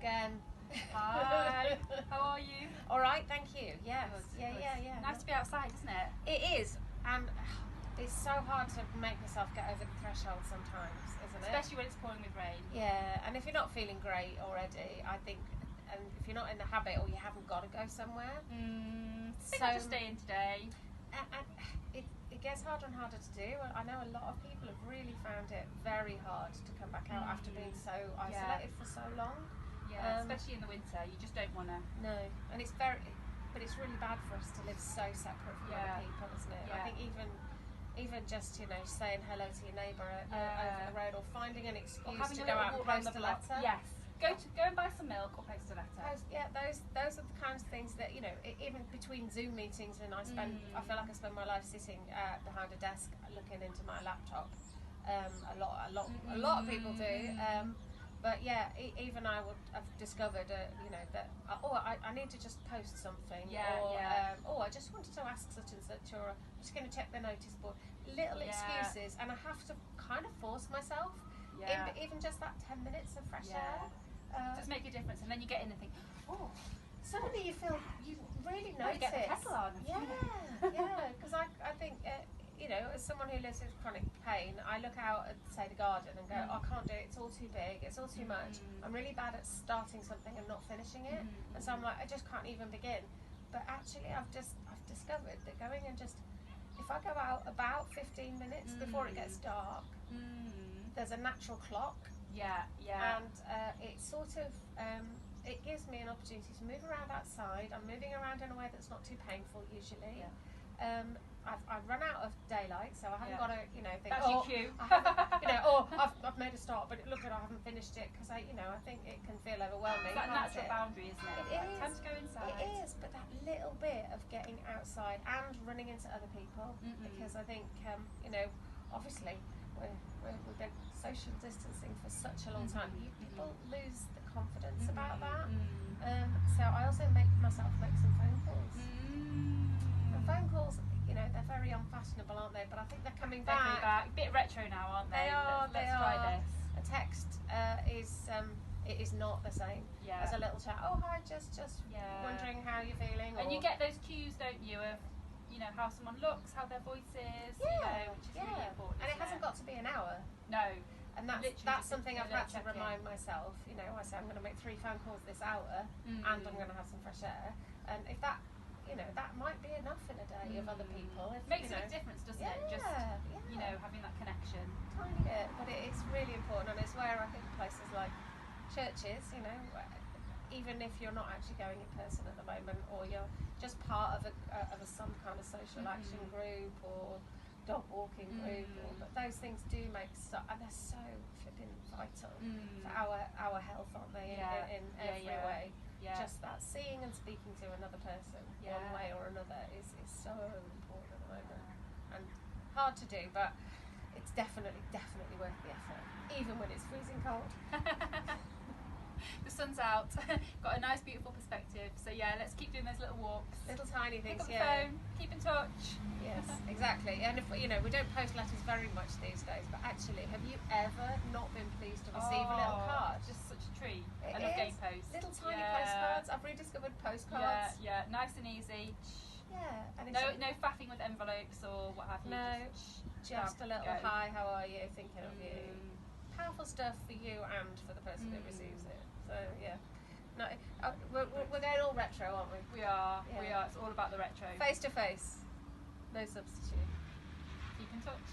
again. Hi, how are you? All right, thank you. Yes. Good, Yeah. Nice to be outside, isn't it? It is, and it's so hard to make myself get over the threshold sometimes, isn't it? Especially when it's pouring with rain. Yeah, and if you're not feeling great already, I think, and if you're not in the habit or you haven't got to go somewhere, I think I'll just stay in today. And it gets harder and harder to do. I know a lot of people have really found it very hard to come back out after being so isolated for so long. Yeah, especially in the winter, you just don't want to. No, and it's really bad for us to live so separate from other people, isn't it? Yeah. I think even just saying hello to your neighbour over the road, or finding an excuse to go out and post a letter. Yes, go and buy some milk or post a letter. Those are the kinds of things that even between Zoom meetings, and I feel like I spend my life sitting behind a desk looking into my laptop. A lot of people do. But yeah, even I would have discovered, that I need to just post something. I just wanted to ask such and such, or I'm just going to check the notice board. Little excuses, and I have to kind of force myself. Even just that 10 minutes of fresh air. Just make a difference, and then you get in and think, suddenly you really notice. You get the kettle on. Because I think. As someone who lives with chronic pain, I look out at, say, the garden and go, I can't do it, it's all too big, it's all too much. I'm really bad at starting something and not finishing it, and so I'm like, I just can't even begin. But actually, I've discovered that going and if I go out about 15 minutes before it gets dark, there's a natural clock. And it sort of, it gives me an opportunity to move around outside. I'm moving around in a way that's not too painful usually. I've run out of daylight, so I haven't got to, think, that's your cue. I've made a start, but look, I haven't finished it, because I think it can feel overwhelming. It's that natural boundary, isn't it? It is. Time to go inside. It is, but that little bit of getting outside and running into other people, because I think, obviously we've been social distancing for such a long time. People lose the confidence about that. So I also make myself make some phone calls. And phone calls, they're very unfashionable, aren't they? But I think they're coming back. A bit retro now, aren't they? Let's try this. A text is not the same as a little chat. Oh, hi, just wondering how you're feeling. And you get those cues, don't you, of how someone looks, how their voice is, which is really important. And it hasn't got to be an hour. No. And that's something I've had to remind myself. I say I'm going to make 3 phone calls this hour, and I'm going to have some fresh air. And if that, that might be enough in a day of other people. Makes a big difference, doesn't it? Just having that connection. Tiny bit, but it's really important, and it's where I think places like churches, even if you're not actually going in person at the moment, or you're just part of some kind of social action group or dog walking group, but those things do make and they're so flipping vital for our health, aren't they? In every way. Just that seeing and speaking to another person one way or another is so important at the moment, and hard to do, but it's definitely worth the effort, even when it's freezing cold. The sun's out, got a nice beautiful perspective, so let's keep doing those little walks, little tiny things. Pick up the phone, keep in touch. Yes, exactly. And if we don't post letters very much these days, but actually, have you ever not been pleased to receive a little card? Just such a treat. I love getting posts. Little tiny postcards. I've rediscovered postcards. Nice and easy. And no faffing with envelopes or what have you. No, just a little hi, how are you, thinking of you. Powerful stuff for you and for the person who receives it. So no, we're going all retro, aren't we? We are. It's all about the retro. Face to face, no substitute. Keep in touch.